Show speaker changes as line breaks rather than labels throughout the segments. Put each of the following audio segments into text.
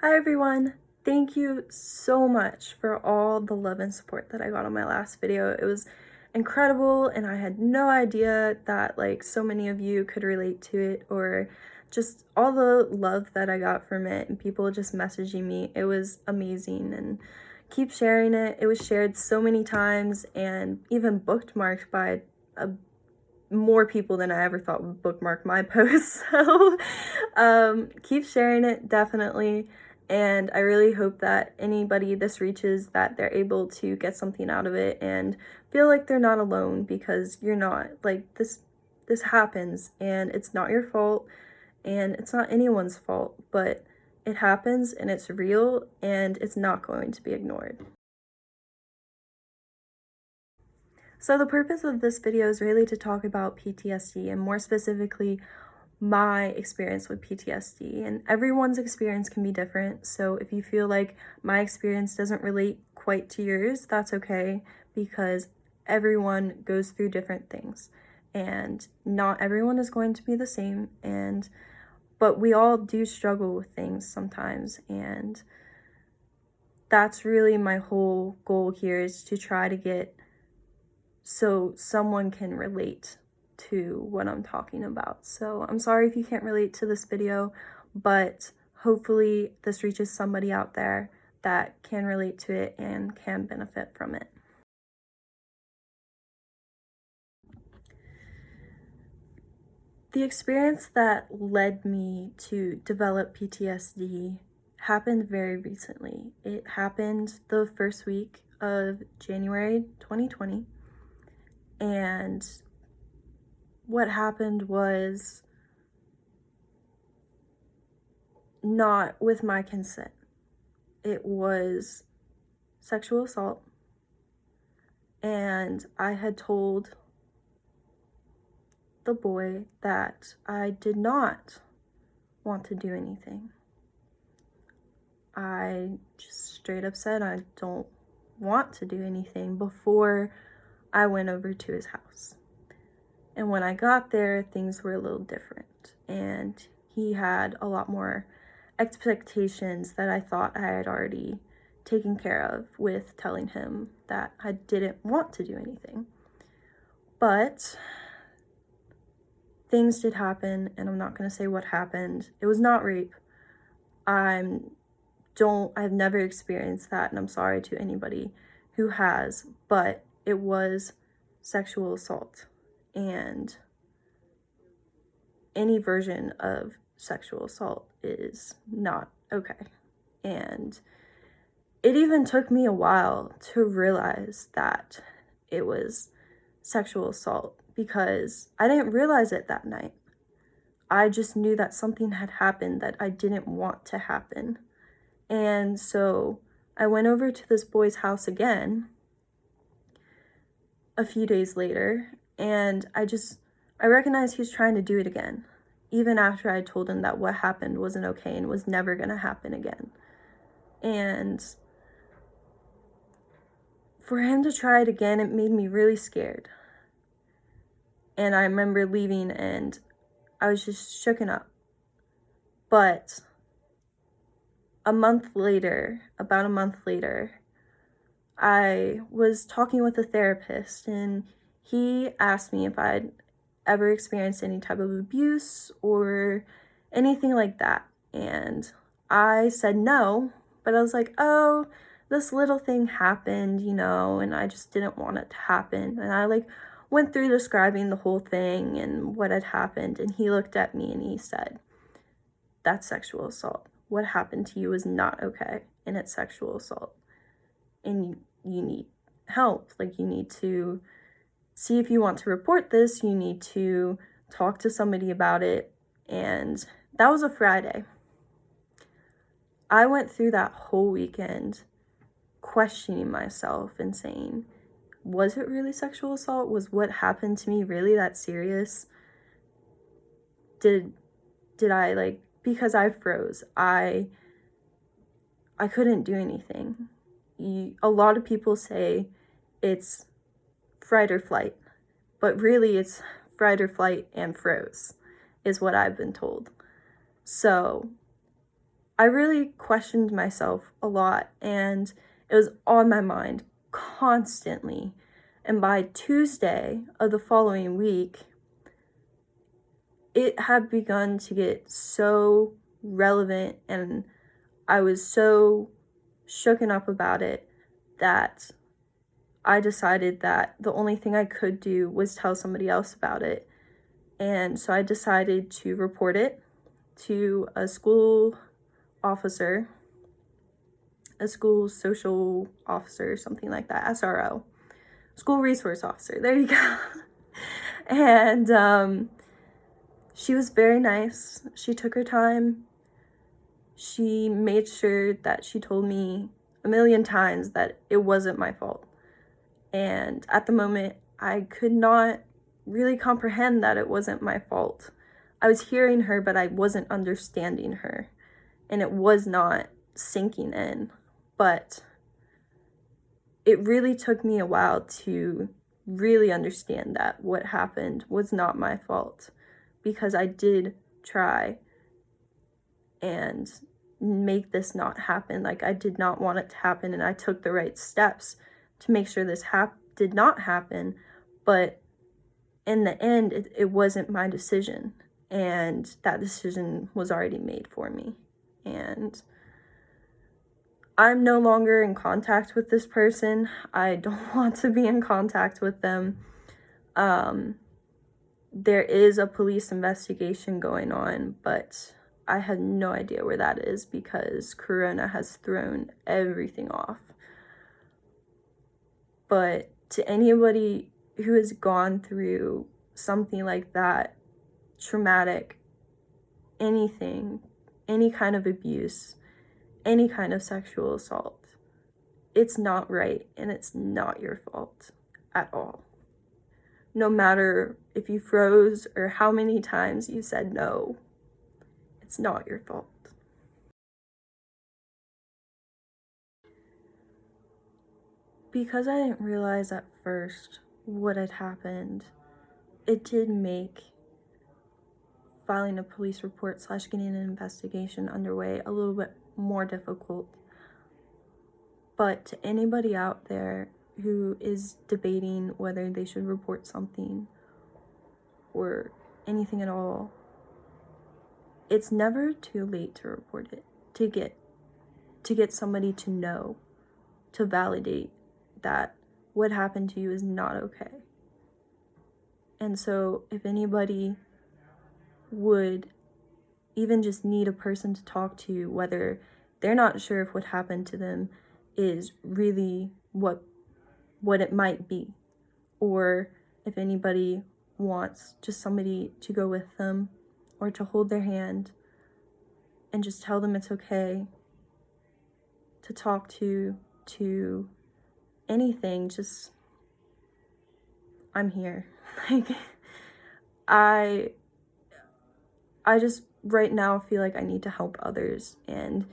Hi everyone! Thank you so much for all the love and support that I got on my last video. It was incredible and I had no idea that so many of you could relate to it, or just all the love that I got from it and people just messaging me. It was amazing, and keep sharing it. It was shared so many times and even bookmarked by more people than I ever thought would bookmark my posts. So keep sharing it, definitely. And I really hope that anybody this reaches, that they're able to get something out of it and feel like they're not alone, because you're not. This happens and it's not your fault and it's not anyone's fault, but it happens and it's real and it's not going to be ignored. So the purpose of this video is really to talk about PTSD, and more specifically my experience with PTSD. And everyone's experience can be different, so if you feel like my experience doesn't relate quite to yours, that's okay, because everyone goes through different things and not everyone is going to be the same, but we all do struggle with things sometimes, and that's really my whole goal here, is to try to get so someone can relate to what I'm talking about. So I'm sorry if you can't relate to this video, but hopefully this reaches somebody out there that can relate to it and can benefit from it. The experience that led me to develop PTSD happened very recently. It happened the first week of January 2020, and what happened was not with my consent. It was sexual assault, and I had told the boy that I did not want to do anything. I just straight up said I don't want to do anything before I went over to his house. And when I got there, things were a little different, and he had a lot more expectations that I thought I had already taken care of with telling him that I didn't want to do anything. But things did happen, and I'm not going to say what happened. It was not rape. I've never experienced that, and I'm sorry to anybody who has, but it was sexual assault, and any version of sexual assault is not okay. And it even took me a while to realize that it was sexual assault, because I didn't realize it that night. I just knew that something had happened that I didn't want to happen. And so I went over to this boy's house again a few days later, and I recognized he was trying to do it again, even after I told him that what happened wasn't okay and was never going to happen again. And for him to try it again, it made me really scared. And I remember leaving and I was just shooken up. But about a month later, I was talking with a therapist, and he asked me if I'd ever experienced any type of abuse or anything like that. And I said no, but I was like, oh, this little thing happened, and I just didn't want it to happen. And I went through describing the whole thing and what had happened, and he looked at me and he said, that's sexual assault. What happened to you is not okay, and it's sexual assault. And you need help. You need to see if you want to report this. You need to talk to somebody about it. And that was a Friday. I went through that whole weekend questioning myself and saying, was it really sexual assault? Was what happened to me really that serious? Did I because I froze. I couldn't do anything. A lot of people say it's fight or flight, but really it's fight or flight and froze is what I've been told. So I really questioned myself a lot, and it was on my mind constantly. And by Tuesday of the following week, it had begun to get so relevant, and I was so shooken up about it that I decided that the only thing I could do was tell somebody else about it. And so I decided to report it to a school officer, a school social officer, something like that, SRO, school resource officer. There you go. And she was very nice. She took her time. She made sure that she told me a million times that it wasn't my fault. And at the moment, I could not really comprehend that it wasn't my fault. I was hearing her, but I wasn't understanding her. And it was not sinking in. But it really took me a while to really understand that what happened was not my fault, because I did try and make this not happen. Like, I did not want it to happen, and I took the right steps to make sure this did not happen. But in the end, it wasn't my decision, and that decision was already made for me. And I'm no longer in contact with this person. I don't want to be in contact with them. There is a police investigation going on, but I have no idea where that is because Corona has thrown everything off. But to anybody who has gone through something like that, traumatic, anything, any kind of abuse, any kind of sexual assault, it's not right, and it's not your fault at all. No matter if you froze or how many times you said no, it's not your fault. Because I didn't realize at first what had happened, it did make filing a police report / getting an investigation underway a little bit more difficult. But to anybody out there who is debating whether they should report something or anything at all, it's never too late to report it, to get somebody to know, to validate that what happened to you is not okay. And so if anybody would even just need a person to talk to, whether they're not sure if what happened to them is really what it might be, or if anybody wants just somebody to go with them or to hold their hand and just tell them it's okay, to talk to anything, just, I'm here. Like, I just right now feel like I need to help others and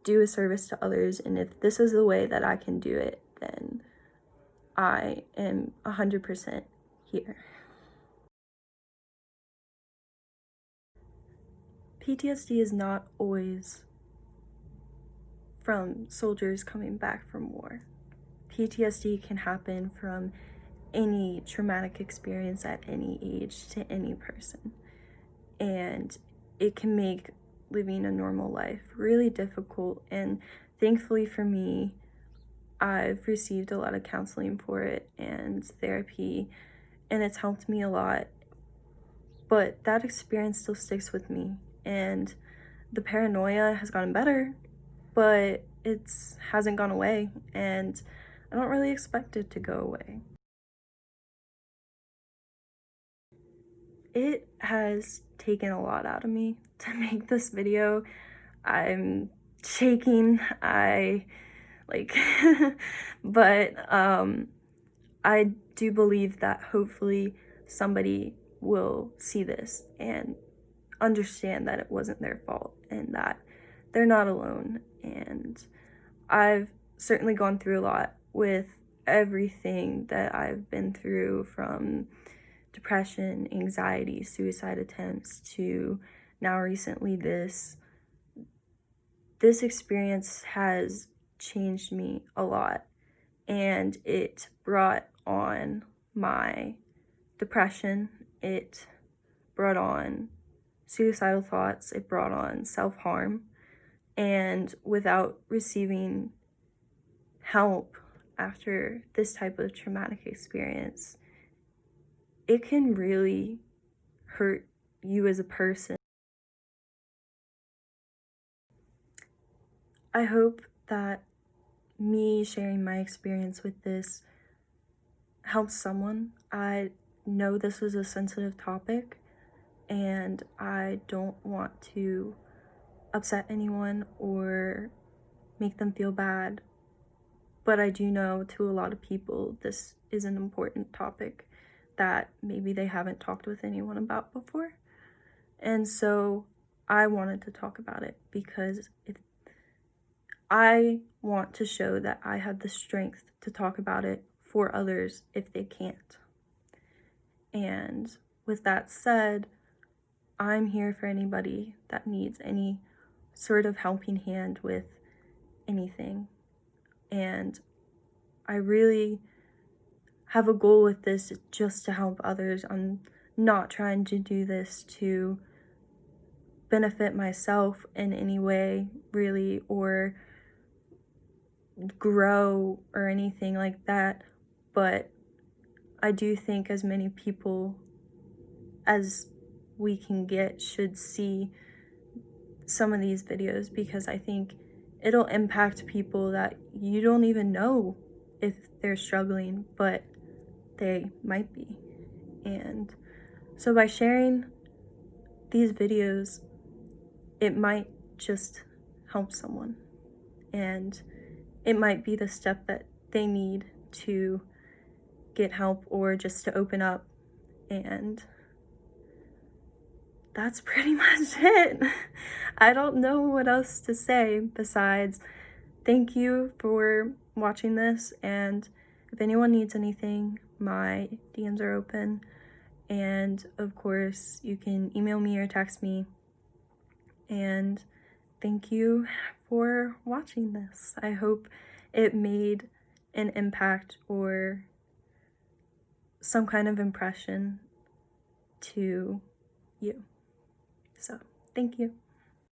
do a service to others, and if this is the way that I can do it, then I am 100% here. PTSD is not always from soldiers coming back from war. PTSD can happen from any traumatic experience at any age to any person. And it can make living a normal life really difficult. And thankfully for me, I've received a lot of counseling for it and therapy, and it's helped me a lot. But that experience still sticks with me, and the paranoia has gotten better, but it hasn't gone away, and I don't really expect it to go away. It has taken a lot out of me to make this video. I'm shaking, but I do believe that hopefully somebody will see this and understand that it wasn't their fault and that they're not alone. And I've certainly gone through a lot with everything that I've been through, from depression, anxiety, suicide attempts, to now recently this. this experience has changed me a lot, and it brought on my depression, it brought on suicidal thoughts, it brought on self-harm, and without receiving help after this type of traumatic experience, it can really hurt you as a person. I hope that me sharing my experience with this helps someone. I know this is a sensitive topic, and I don't want to upset anyone or make them feel bad, but I do know to a lot of people this is an important topic that maybe they haven't talked with anyone about before. And so I wanted to talk about it because I want to show that I have the strength to talk about it for others if they can't. And with that said, I'm here for anybody that needs any sort of helping hand with anything. And I really have a goal with this just to help others. I'm not trying to do this to benefit myself in any way, really, or grow or anything like that. But I do think as many people as we can get should see some of these videos, because I think it'll impact people that you don't even know if they're struggling, but they might be. And so by sharing these videos, it might just help someone, and it might be the step that they need to get help or just to open up. And that's pretty much it. I don't know what else to say besides thank you for watching this, and if anyone needs anything, my DMs are open, and of course you can email me or text me. And thank you for watching this. I hope it made an impact or some kind of impression to you. So, thank you.